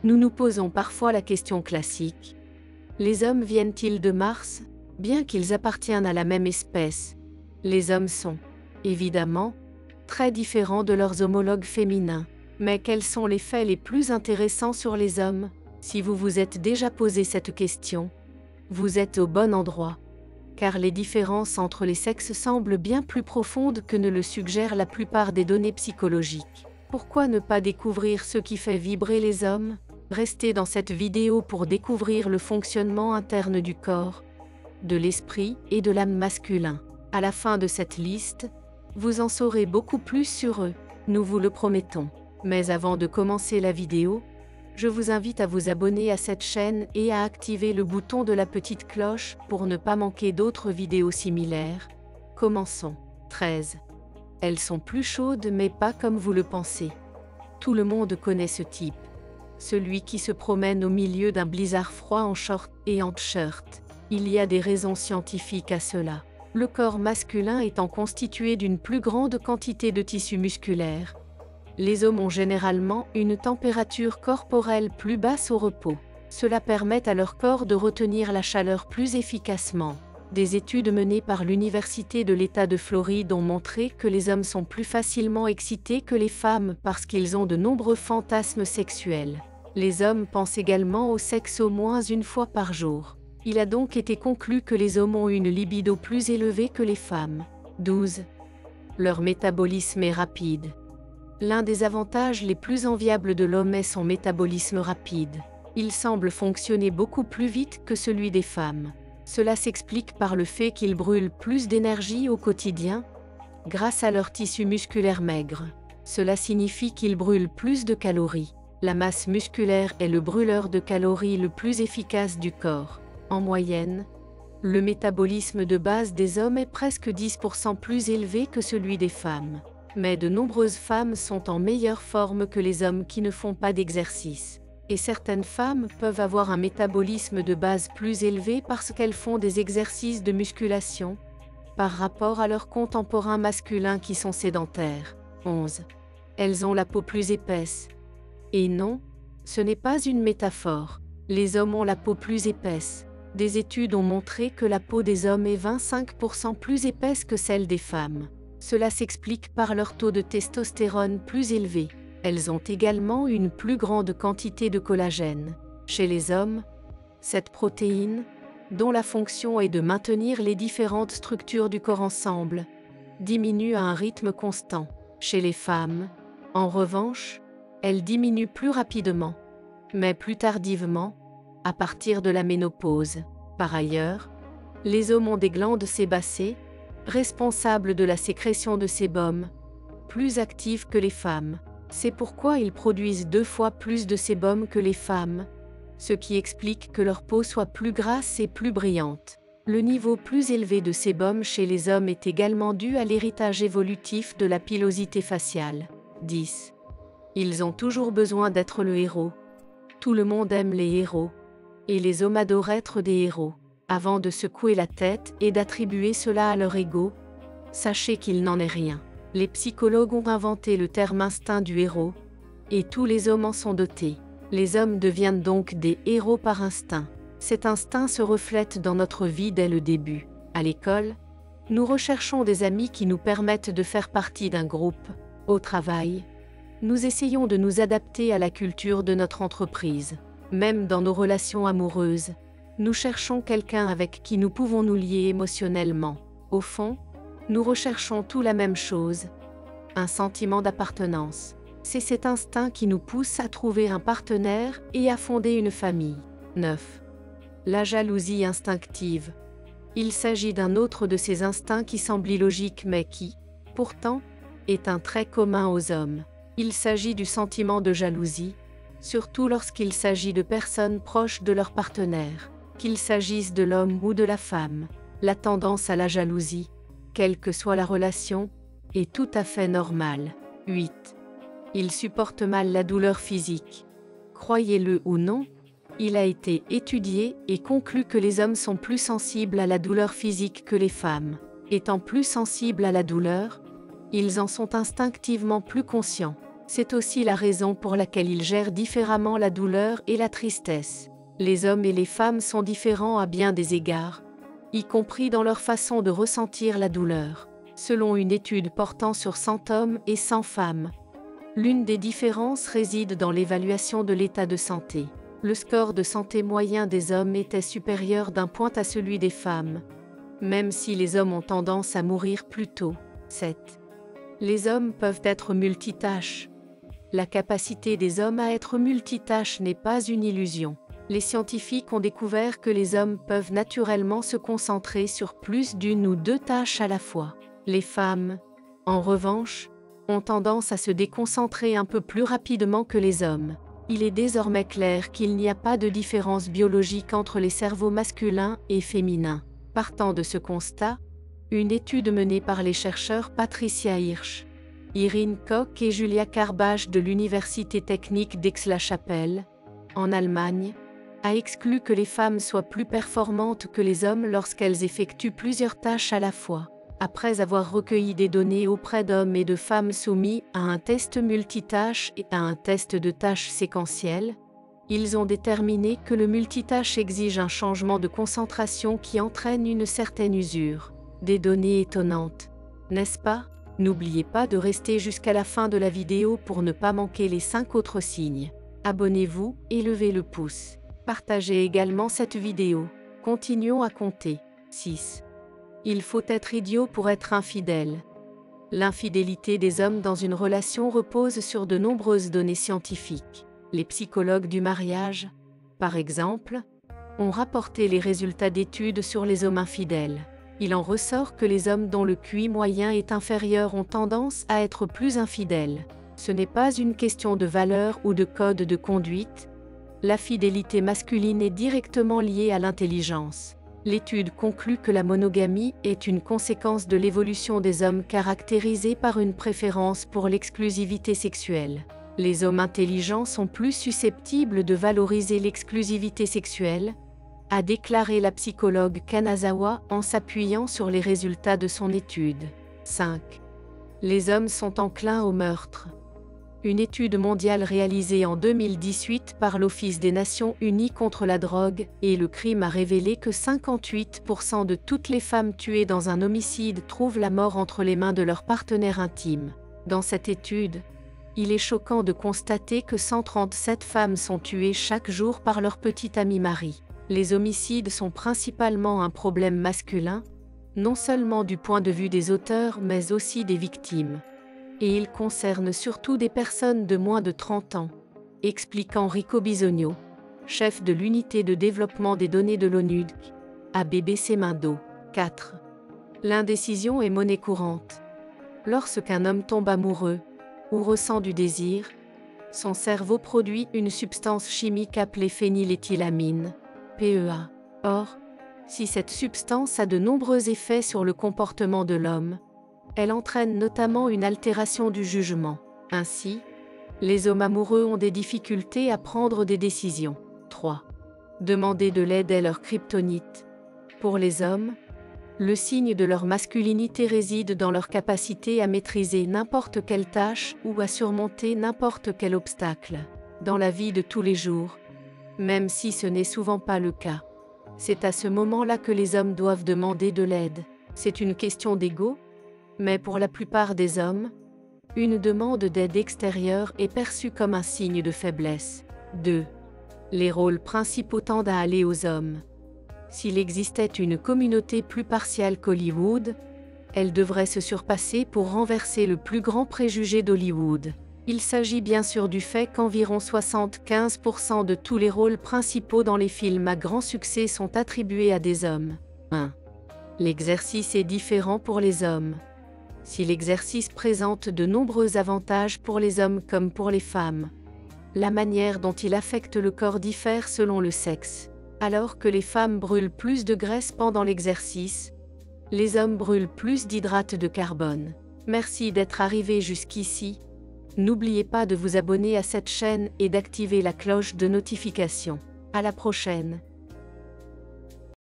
Nous nous posons parfois la question classique. Les hommes viennent-ils de Mars? Bien qu'ils appartiennent à la même espèce, les hommes sont, évidemment, très différents de leurs homologues féminins. Mais quels sont les faits les plus intéressants sur les hommes? Si vous vous êtes déjà posé cette question, vous êtes au bon endroit. Car les différences entre les sexes semblent bien plus profondes que ne le suggèrent la plupart des données psychologiques. Pourquoi ne pas découvrir ce qui fait vibrer les hommes? Restez dans cette vidéo pour découvrir le fonctionnement interne du corps, de l'esprit et de l'âme masculin. À la fin de cette liste, vous en saurez beaucoup plus sur eux, nous vous le promettons. Mais avant de commencer la vidéo, je vous invite à vous abonner à cette chaîne et à activer le bouton de la petite cloche pour ne pas manquer d'autres vidéos similaires. Commençons. 13. Elles sont plus chaudes mais pas comme vous le pensez. Tout le monde connaît ce type. Celui qui se promène au milieu d'un blizzard froid en short et en t-shirt. Il y a des raisons scientifiques à cela. Le corps masculin étant constitué d'une plus grande quantité de tissu musculaire. Les hommes ont généralement une température corporelle plus basse au repos. Cela permet à leur corps de retenir la chaleur plus efficacement. Des études menées par l'Université de l'État de Floride ont montré que les hommes sont plus facilement excités que les femmes parce qu'ils ont de nombreux fantasmes sexuels. Les hommes pensent également au sexe au moins une fois par jour. Il a donc été conclu que les hommes ont une libido plus élevée que les femmes. 12. Leur métabolisme est rapide. L'un des avantages les plus enviables de l'homme est son métabolisme rapide. Il semble fonctionner beaucoup plus vite que celui des femmes. Cela s'explique par le fait qu'ils brûlent plus d'énergie au quotidien, grâce à leur tissu musculaire maigre. Cela signifie qu'ils brûlent plus de calories. La masse musculaire est le brûleur de calories le plus efficace du corps. En moyenne, le métabolisme de base des hommes est presque 10% plus élevé que celui des femmes. Mais de nombreuses femmes sont en meilleure forme que les hommes qui ne font pas d'exercice. Et certaines femmes peuvent avoir un métabolisme de base plus élevé parce qu'elles font des exercices de musculation, par rapport à leurs contemporains masculins qui sont sédentaires. 11. Elles ont la peau plus épaisse. Et non, ce n'est pas une métaphore. Les hommes ont la peau plus épaisse. Des études ont montré que la peau des hommes est 25% plus épaisse que celle des femmes. Cela s'explique par leur taux de testostérone plus élevé. Elles ont également une plus grande quantité de collagène. Chez les hommes, cette protéine, dont la fonction est de maintenir les différentes structures du corps ensemble, diminue à un rythme constant. Chez les femmes, en revanche, elle diminue plus rapidement, mais plus tardivement, à partir de la ménopause. Par ailleurs, les hommes ont des glandes sébacées, responsables de la sécrétion de sébum, plus actives que les femmes. C'est pourquoi ils produisent 2 fois plus de sébum que les femmes, ce qui explique que leur peau soit plus grasse et plus brillante. Le niveau plus élevé de sébum chez les hommes est également dû à l'héritage évolutif de la pilosité faciale. 10. Ils ont toujours besoin d'être le héros. Tout le monde aime les héros, et les hommes adorent être des héros. Avant de secouer la tête et d'attribuer cela à leur ego, sachez qu'il n'en est rien. Les psychologues ont inventé le terme instinct du héros, et tous les hommes en sont dotés. Les hommes deviennent donc des héros par instinct. Cet instinct se reflète dans notre vie dès le début. À l'école, nous recherchons des amis qui nous permettent de faire partie d'un groupe. Au travail, nous essayons de nous adapter à la culture de notre entreprise. Même dans nos relations amoureuses, nous cherchons quelqu'un avec qui nous pouvons nous lier émotionnellement. Au fond, nous recherchons tout la même chose, un sentiment d'appartenance. C'est cet instinct qui nous pousse à trouver un partenaire et à fonder une famille. 9. La jalousie instinctive. Il s'agit d'un autre de ces instincts qui semble illogique mais qui, pourtant, est un trait commun aux hommes. Il s'agit du sentiment de jalousie, surtout lorsqu'il s'agit de personnes proches de leur partenaire, qu'il s'agisse de l'homme ou de la femme. La tendance à la jalousie, quelle que soit la relation, est tout à fait normale. 8. Ils supportent mal la douleur physique. Croyez-le ou non, il a été étudié et conclu que les hommes sont plus sensibles à la douleur physique que les femmes. Étant plus sensibles à la douleur, ils en sont instinctivement plus conscients. C'est aussi la raison pour laquelle ils gèrent différemment la douleur et la tristesse. Les hommes et les femmes sont différents à bien des égards, y compris dans leur façon de ressentir la douleur. Selon une étude portant sur 100 hommes et 100 femmes, l'une des différences réside dans l'évaluation de l'état de santé. Le score de santé moyen des hommes était supérieur d'1 point à celui des femmes, même si les hommes ont tendance à mourir plus tôt. 7. Les hommes peuvent être multitâches. La capacité des hommes à être multitâches n'est pas une illusion. Les scientifiques ont découvert que les hommes peuvent naturellement se concentrer sur plus d'une ou deux tâches à la fois. Les femmes, en revanche, ont tendance à se déconcentrer un peu plus rapidement que les hommes. Il est désormais clair qu'il n'y a pas de différence biologique entre les cerveaux masculins et féminins. Partant de ce constat, une étude menée par les chercheurs Patricia Hirsch, Irene Koch et Julia Karbach de l'Université technique d'Aix-la-Chapelle, en Allemagne, a exclu que les femmes soient plus performantes que les hommes lorsqu'elles effectuent plusieurs tâches à la fois. Après avoir recueilli des données auprès d'hommes et de femmes soumis à un test multitâche et à un test de tâches séquentielles, ils ont déterminé que le multitâche exige un changement de concentration qui entraîne une certaine usure. Des données étonnantes, n'est-ce pas? N'oubliez pas de rester jusqu'à la fin de la vidéo pour ne pas manquer les 5 autres signes. Abonnez-vous et levez le pouce. Partagez également cette vidéo. Continuons à compter. 6. Il faut être idiot pour être infidèle. L'infidélité des hommes dans une relation repose sur de nombreuses données scientifiques. Les psychologues du mariage, par exemple, ont rapporté les résultats d'études sur les hommes infidèles. Il en ressort que les hommes dont le QI moyen est inférieur ont tendance à être plus infidèles. Ce n'est pas une question de valeur ou de code de conduite. La fidélité masculine est directement liée à l'intelligence. L'étude conclut que la monogamie est une conséquence de l'évolution des hommes caractérisée par une préférence pour l'exclusivité sexuelle. Les hommes intelligents sont plus susceptibles de valoriser l'exclusivité sexuelle, a déclaré la psychologue Kanazawa en s'appuyant sur les résultats de son étude. 5. Les hommes sont enclins au meurtre. Une étude mondiale réalisée en 2018 par l'Office des Nations Unies contre la drogue et le crime a révélé que 58% de toutes les femmes tuées dans un homicide trouvent la mort entre les mains de leur partenaire intime. Dans cette étude, il est choquant de constater que 137 femmes sont tuées chaque jour par leur petit ami mari. Les homicides sont principalement un problème masculin, non seulement du point de vue des auteurs mais aussi des victimes. Et ils concernent surtout des personnes de moins de 30 ans, explique Enrico Bisogno, chef de l'unité de développement des données de l'ONU, à BBC Mindo. 4. L'indécision est monnaie courante. Lorsqu'un homme tombe amoureux, ou ressent du désir, son cerveau produit une substance chimique appelée phényléthylamine, PEA. Or, si cette substance a de nombreux effets sur le comportement de l'homme, elle entraîne notamment une altération du jugement. Ainsi, les hommes amoureux ont des difficultés à prendre des décisions. 3. Demander de l'aide est leur kryptonite. Pour les hommes, le signe de leur masculinité réside dans leur capacité à maîtriser n'importe quelle tâche ou à surmonter n'importe quel obstacle. Dans la vie de tous les jours, même si ce n'est souvent pas le cas, c'est à ce moment-là que les hommes doivent demander de l'aide. C'est une question d'ego, mais pour la plupart des hommes, une demande d'aide extérieure est perçue comme un signe de faiblesse. 2. Les rôles principaux tendent à aller aux hommes. S'il existait une communauté plus partiale qu'Hollywood, elle devrait se surpasser pour renverser le plus grand préjugé d'Hollywood. Il s'agit bien sûr du fait qu'environ 75% de tous les rôles principaux dans les films à grand succès sont attribués à des hommes. 1. L'exercice est différent pour les hommes. Si l'exercice présente de nombreux avantages pour les hommes comme pour les femmes, la manière dont il affecte le corps diffère selon le sexe. Alors que les femmes brûlent plus de graisse pendant l'exercice, les hommes brûlent plus d'hydrates de carbone. Merci d'être arrivé jusqu'ici. N'oubliez pas de vous abonner à cette chaîne et d'activer la cloche de notification. À la prochaine.